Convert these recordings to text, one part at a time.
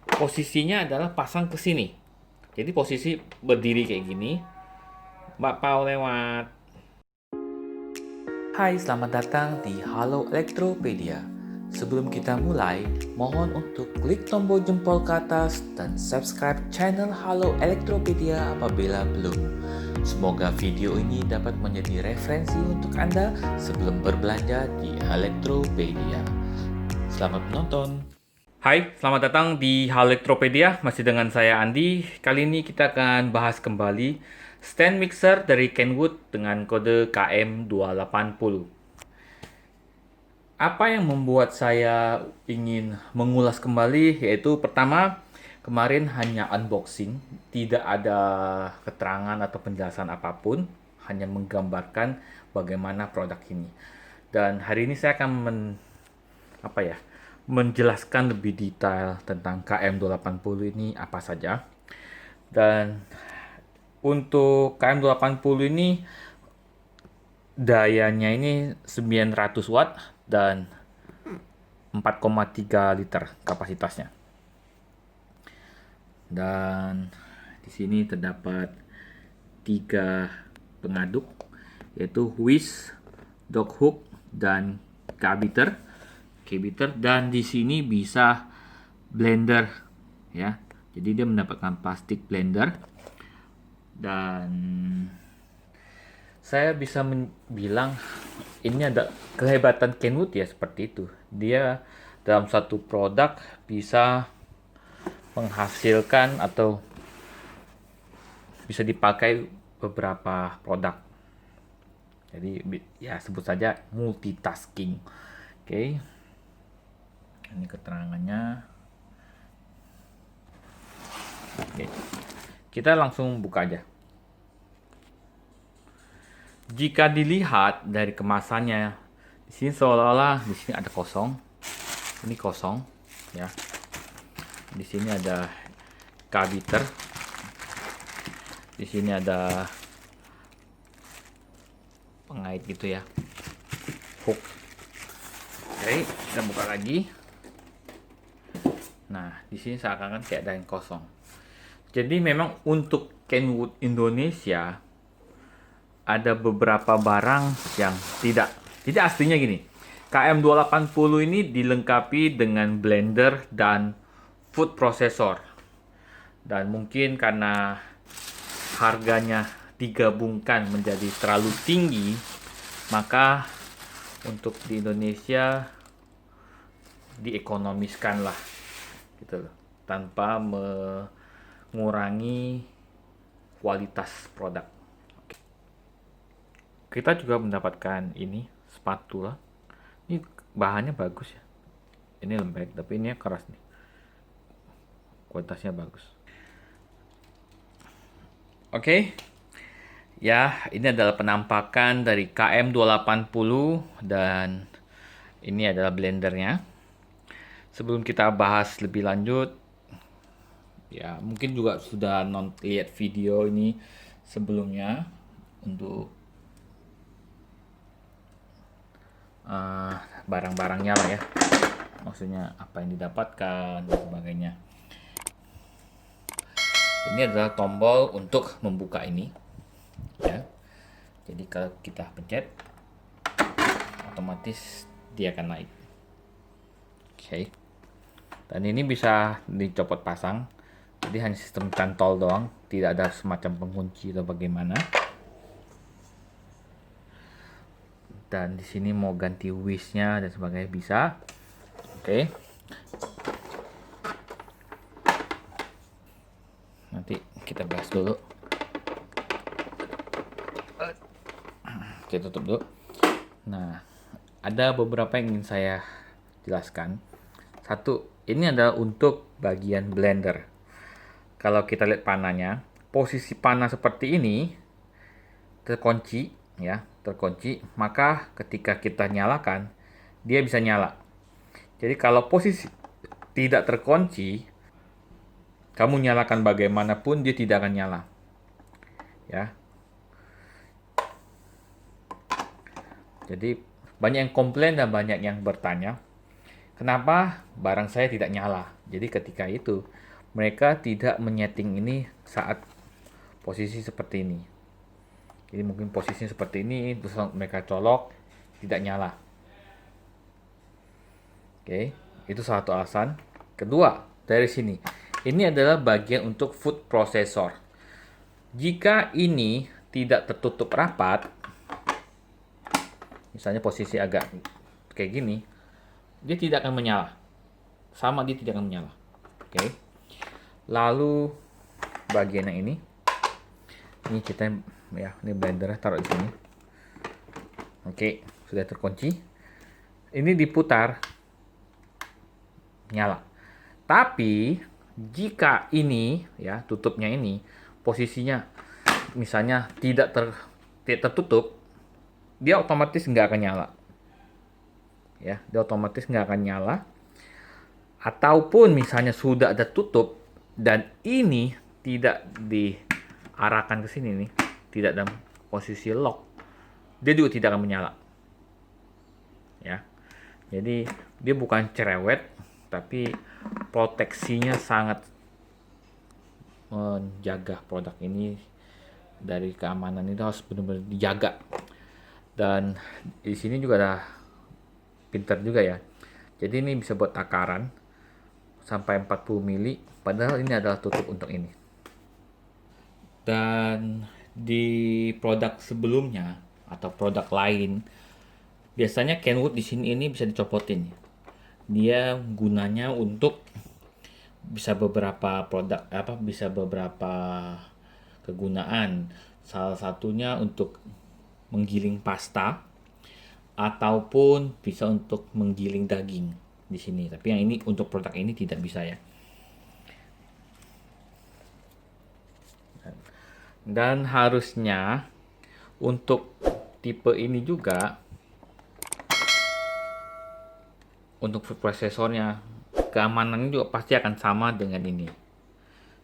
Posisinya adalah pasang ke sini. Jadi posisi berdiri kayak gini. Mbak Pau lewat. Hai, selamat datang di Halo Elektropedia. Sebelum kita mulai, mohon untuk klik tombol jempol ke atas dan subscribe channel Halo Elektropedia apabila belum. Semoga video ini dapat menjadi referensi untuk Anda sebelum berbelanja di Elektropedia. Selamat menonton. Hai, selamat datang di Hal Elektropedia. Masih dengan saya Andi. Kali ini kita akan bahas kembali stand mixer dari Kenwood dengan kode KM280. Apa yang membuat saya ingin mengulas kembali yaitu pertama, kemarin hanya unboxing, tidak ada keterangan atau penjelasan apapun, hanya menggambarkan bagaimana produk ini. Dan hari ini saya akan menjelaskan lebih detail tentang KM280 ini apa saja. Dan untuk KM280 ini dayanya ini 900 watt dan 4,3 liter kapasitasnya. Dan di sini terdapat tiga pengaduk yaitu whisk, dog hook, dan K-bitter. Dan di sini bisa blender ya. Jadi dia mendapatkan plastik blender dan saya bisa bilang ini ada kehebatan Kenwood ya seperti itu. Dia dalam satu produk bisa menghasilkan atau bisa dipakai beberapa produk. Jadi ya sebut saja multitasking. Oke. Ini keterangannya. Oke. Kita langsung buka aja. Jika dilihat dari kemasannya, di sini seolah-olah di sini ada kosong. Ini kosong, ya. Di sini ada K-bitter. Di sini ada pengait gitu ya, hook. Oke, kita buka lagi. Nah, di sini seakan-akan kayak ada yang kosong. Jadi memang untuk Kenwood Indonesia ada beberapa barang yang tidak aslinya gini. KM280 ini dilengkapi dengan blender dan food processor. Dan mungkin karena harganya digabungkan menjadi terlalu tinggi, maka untuk di Indonesia diekonomiskan lah gitu loh, tanpa mengurangi kualitas produk. Kita juga mendapatkan ini spatula. Ini bahannya bagus ya. Ini lembek tapi ini keras nih. Kualitasnya bagus. Oke. Ya, ini adalah penampakan dari KM280 dan ini adalah blendernya. Sebelum kita bahas lebih lanjut, ya mungkin juga sudah lihat video ini sebelumnya untuk barang-barangnya lah ya, maksudnya apa yang didapatkan dan sebagainya. Ini adalah tombol untuk membuka ini ya, jadi kalau kita pencet otomatis dia akan naik. Oke. Dan ini bisa dicopot pasang, jadi hanya sistem cantol doang, tidak ada semacam pengunci atau bagaimana. Dan di sini mau ganti whisknya dan sebagainya bisa. Oke. Nanti kita bahas dulu. Oke, tutup dulu. Nah, ada beberapa yang ingin saya jelaskan. Satu, ini adalah untuk bagian blender. Kalau kita lihat panahnya, posisi panah seperti ini terkunci ya, terkunci, maka ketika kita nyalakan, dia bisa nyala. Jadi kalau posisi tidak terkunci, kamu nyalakan bagaimanapun dia tidak akan nyala. Ya. Jadi banyak yang komplain dan banyak yang bertanya, Kenapa barang saya tidak nyala? Jadi ketika itu mereka tidak menyeting ini saat posisi seperti ini. Jadi mungkin posisinya seperti ini, terus mereka colok tidak nyala. Oke, itu satu alasan. Kedua, dari sini. Ini adalah bagian untuk food processor. Jika ini tidak tertutup rapat, misalnya posisi agak kayak gini, dia tidak akan menyala. Sama, dia tidak akan menyala. Oke. Lalu bagian yang ini kita ya, ini blender taruh di sini. Oke, sudah terkunci. Ini diputar, nyala. Tapi jika ini ya tutupnya ini posisinya misalnya tidak tertutup, dia otomatis nggak akan nyala. Ya, dia otomatis nggak akan nyala. Ataupun misalnya sudah ada tutup dan ini tidak diarahkan ke sini nih, tidak dalam posisi lock, dia juga tidak akan menyala. Ya. Jadi dia bukan cerewet, tapi proteksinya sangat menjaga produk ini dari keamanan itu harus benar-benar dijaga. Dan di sini juga ada pinter juga ya. Jadi ini bisa buat takaran sampai 40 mili, padahal ini adalah tutup untuk ini. Dan di produk sebelumnya atau produk lain, biasanya Kenwood di sini ini bisa dicopotin. Dia gunanya untuk bisa beberapa produk bisa beberapa kegunaan. Salah satunya untuk menggiling pasta ataupun bisa untuk menggiling daging di sini. Tapi yang ini untuk produk ini tidak bisa ya. Dan harusnya untuk tipe ini juga untuk food processornya keamanannya juga pasti akan sama dengan ini.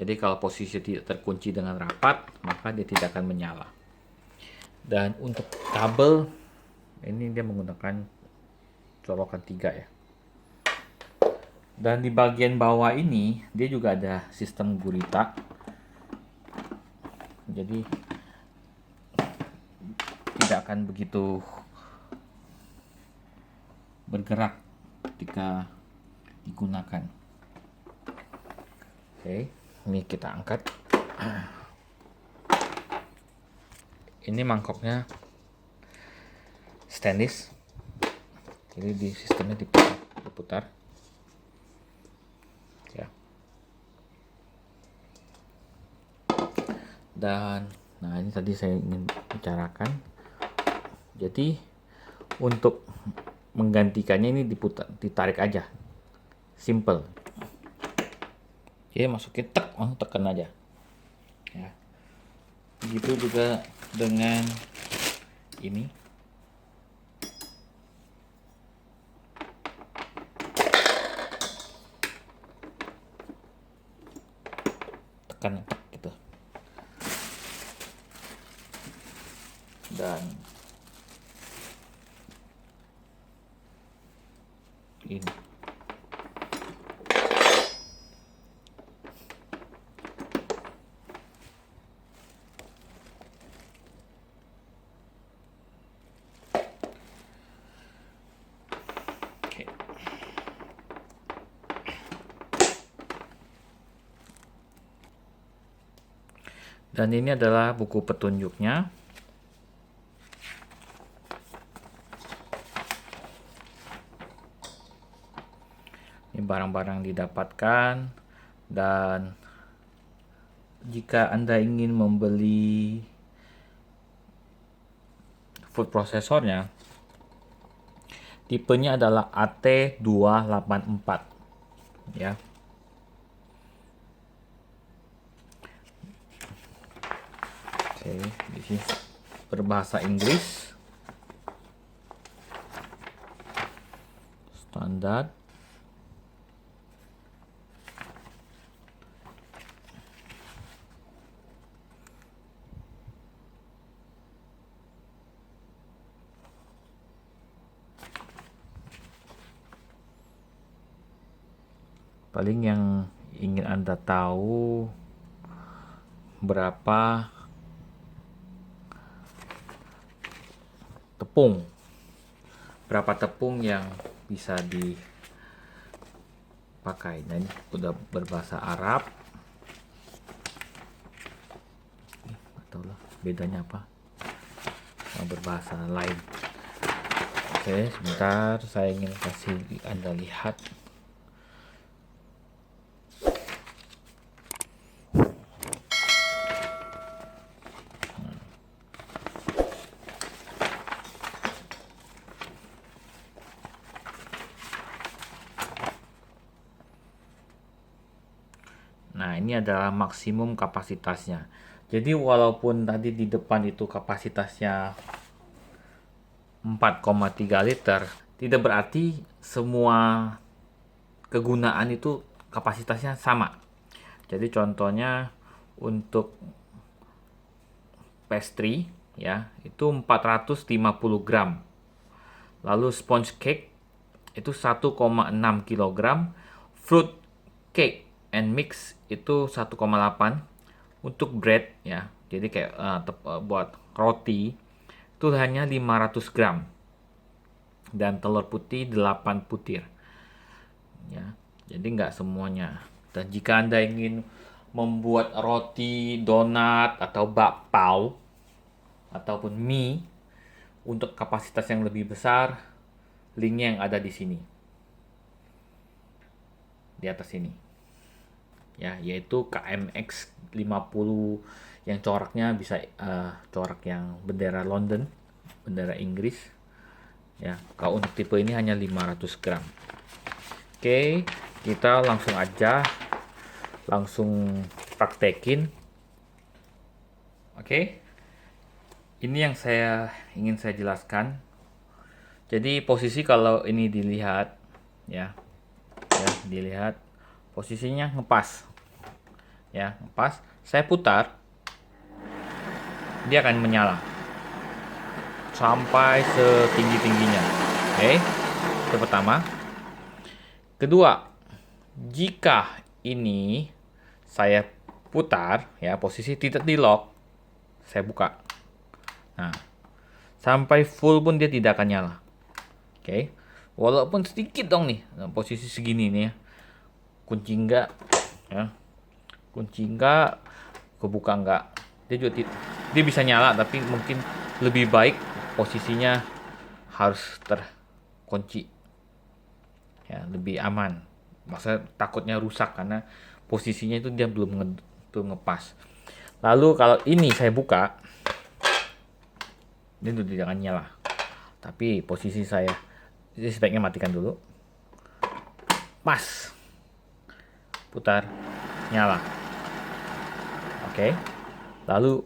Jadi kalau posisi tidak terkunci dengan rapat, maka dia tidak akan menyala. Dan untuk kabel ini dia menggunakan colokan 3 ya. Dan di bagian bawah ini dia juga ada sistem gurita. Jadi tidak akan begitu bergerak ketika digunakan. Oke, ini kita angkat. Ini mangkoknya stainless. Jadi di sistemnya diputar. Ya. Dan nah ini tadi saya ingin bicarakan. Jadi untuk menggantikannya ini ditarik aja. Simple. Oke, masukin tekan aja. Ya. Begitu juga dengan ini. Tekan gitu. Dan ini. Oke. Dan ini adalah buku petunjuknya. Ini barang-barang didapatkan, dan jika Anda ingin membeli food processornya, tipenya adalah AT284 ya. Oke, di sini berbahasa Inggris. Standar. Paling yang ingin Anda tahu berapa tepung yang bisa dipakai. Nah, ini udah berbahasa Arab. Nggak tahu lah bedanya apa. Berbahasa lain. Oke, sebentar, saya ingin kasih Anda lihat. Nah, ini adalah maksimum kapasitasnya. Jadi walaupun tadi di depan itu kapasitasnya 4,3 liter, tidak berarti semua kegunaan itu kapasitasnya sama. Jadi contohnya untuk pastry ya, itu 450 gram. Lalu sponge cake itu 1,6 kg, fruit cake and mix itu 1,8. Untuk bread ya, jadi kayak buat roti itu hanya 500 gram dan telur putih 8 butir ya, jadi nggak semuanya. Dan jika Anda ingin membuat roti, donat atau bakpao ataupun mie untuk kapasitas yang lebih besar, linknya yang ada di sini, di atas ini ya, yaitu KMX 50 yang coraknya bisa corak yang bendera London, bendera Inggris ya. Kalau untuk tipe ini hanya 500 gram. Oke, kita langsung praktekin. Oke, ini yang ingin saya jelaskan. Jadi posisi kalau ini dilihat ya, dilihat posisinya ngepas ya, ngepas. Saya putar, dia akan menyala sampai setinggi-tingginya. Oke, itu pertama. Kedua, jika ini saya putar ya, posisi tidak di lock, saya buka, nah sampai full pun dia tidak akan nyala. Oke, walaupun sedikit dong nih, nah, posisi segini nih ya, kunci enggak ya, kunci enggak, kebuka enggak, dia bisa nyala, tapi mungkin lebih baik posisinya harus terkunci ya, lebih aman. Masa takutnya rusak karena posisinya itu dia belum ngepas. Lalu kalau ini saya buka, dia tidak akan nyala, tapi posisi saya jadi sebaiknya matikan dulu, pas, putar, nyala. Oke, lalu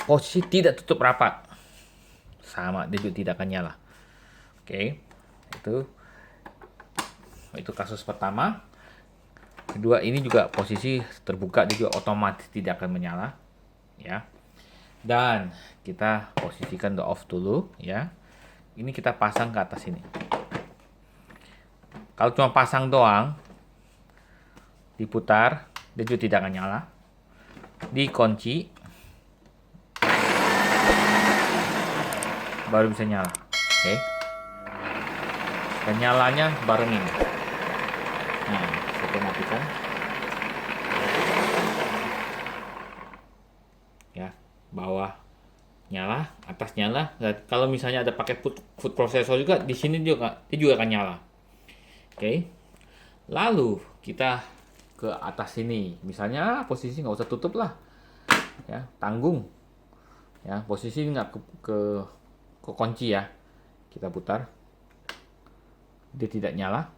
posisi tidak tutup rapat, sama, dia juga tidak akan nyala. Oke, itu kasus pertama. Kedua, ini juga posisi terbuka, dia juga otomatis tidak akan menyala ya. Dan kita posisikan the off dulu ya. Ini kita pasang ke atas ini. Kalau cuma pasang doang, diputar, dia juga tidak akan nyala. Dikunci, baru bisa nyala. Oke. Dan nyalanya bareng ini. Nah, saya matikan. Ya, bawah nyala, atas nyala. Dan kalau misalnya ada pakai food processor juga, di sini dia juga akan nyala. Oke. Lalu kita ke atas sini. Misalnya posisi nggak usah tutup lah. Ya, tanggung. Ya, posisi nggak ke kunci ya. Kita putar. Dia tidak nyala.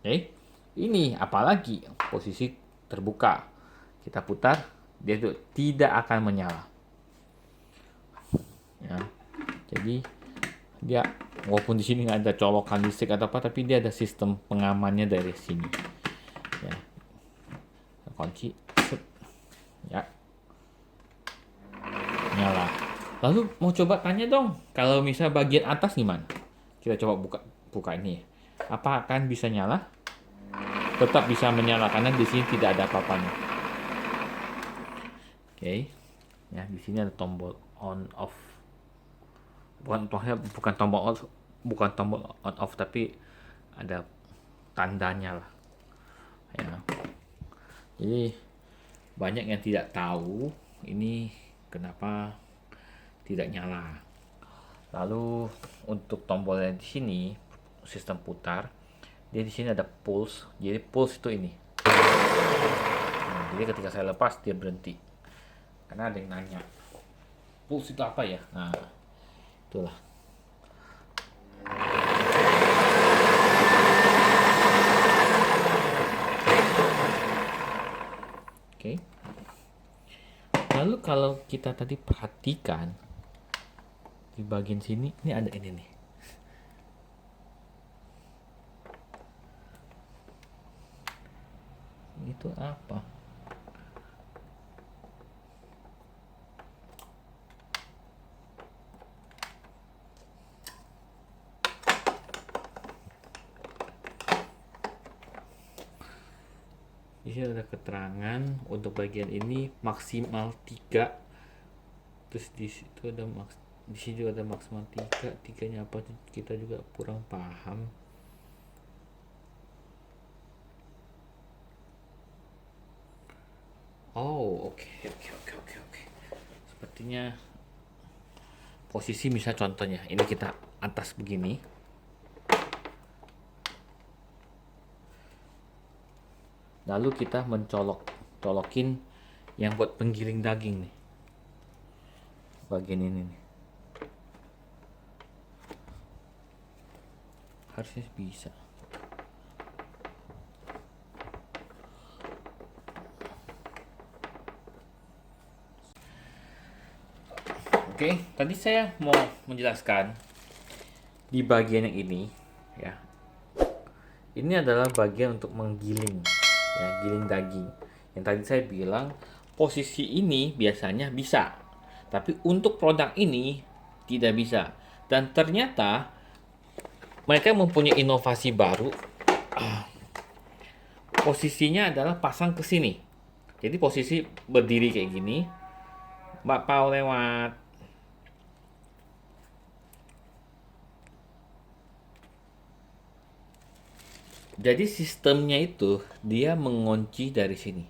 Oke. Ini apalagi posisi terbuka. Kita putar, dia tidak akan menyala. Ya. Jadi dia walaupun di sini nggak ada colokan listrik atau apa, tapi dia ada sistem pengamannya dari sini. Ya. Kunci. Ya. Nyala. Lalu mau coba tanya dong, kalau misal bagian atas gimana? Kita coba buka ini. Apa akan bisa nyala? tetap bisa menyala karena di sini tidak ada apa-apanya. Oke. Ya, di sini ada tombol on off. Bukan tombol on off tapi ada tandanya lah. Ya. Jadi banyak yang tidak tahu ini kenapa tidak nyala. Lalu untuk tombolnya di sini sistem putar, dia di sini ada pulse. Jadi pulse itu ini. Nah, jadi ketika saya lepas dia berhenti. Karena ada yang nanya, pulse itu apa ya? Nah, itulah. Oke. Lalu kalau kita tadi perhatikan di bagian sini, ini ada ini nih. Itu apa? Di sini ada keterangan untuk bagian ini maksimal 3. Terus di situ ada di sini juga ada maksimal 3. 3-nya apa kita juga kurang paham. Oh, oke. Sepertinya posisi misal contohnya, ini kita atas begini. Lalu kita colokin yang buat penggiling daging nih. Bagian ini nih. Harusnya bisa. Oke, tadi saya mau menjelaskan di bagian yang ini ya. Ini adalah bagian untuk menggiling ya, giling daging. Yang tadi saya bilang posisi ini biasanya bisa, tapi untuk produk ini tidak bisa. Dan ternyata mereka mempunyai inovasi baru. Posisinya adalah pasang ke sini. Jadi posisi berdiri kayak gini. Mbak Pau lewat. Jadi sistemnya itu dia mengunci dari sini.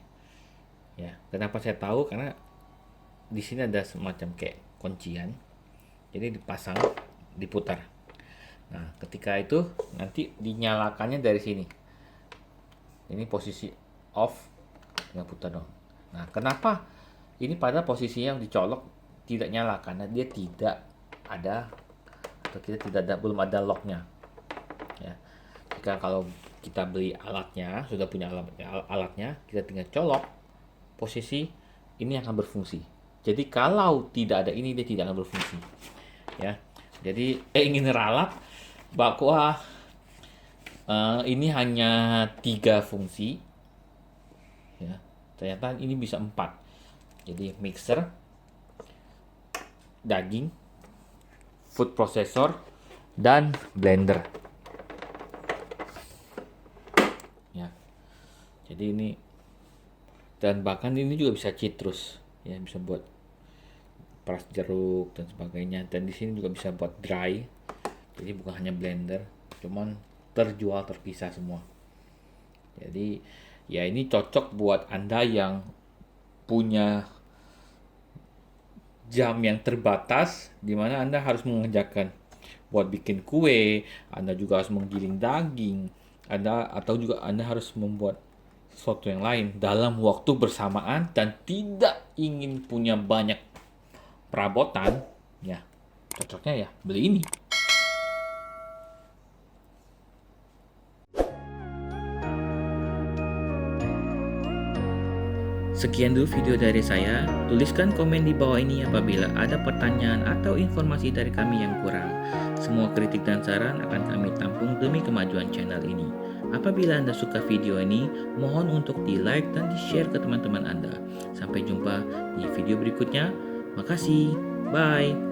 Ya, kenapa saya tahu? Karena di sini ada semacam kayak kuncian. Jadi dipasang, diputar. Nah, ketika itu nanti dinyalakannya dari sini. Ini posisi off, tinggal putar dong. Nah, kenapa ini pada posisinya yang dicolok tidak nyala? Karena dia tidak ada atau kita tidak ada, belum ada locknya. Ya, jika kalau kita beli alatnya, sudah punya alatnya, kita tinggal colok, posisi ini akan berfungsi. Jadi kalau tidak ada ini, dia tidak akan berfungsi. Ya, jadi ingin ralat bahwa ini hanya 3 fungsi. Ya, ternyata ini bisa 4. Jadi mixer, daging, food processor, dan blender. Jadi ini, dan bahkan ini juga bisa citrus ya, bisa buat peras jeruk dan sebagainya. Dan di sini juga bisa buat dry, jadi bukan hanya blender, cuman terjual terpisah semua. Jadi ya ini cocok buat Anda yang punya jam yang terbatas, dimana Anda harus mengerjakan buat bikin kue, Anda juga harus menggiling daging, atau juga Anda harus membuat sesuatu yang lain dalam waktu bersamaan dan tidak ingin punya banyak perabotan, ya cocoknya ya beli ini. Sekian dulu video dari saya. Tuliskan komen di bawah ini apabila ada pertanyaan atau informasi dari kami yang kurang. Semua kritik dan saran akan kami tampung demi kemajuan channel ini. Apabila Anda suka video ini, mohon untuk di-like dan di-share ke teman-teman Anda. Sampai jumpa di video berikutnya. Makasih. Bye.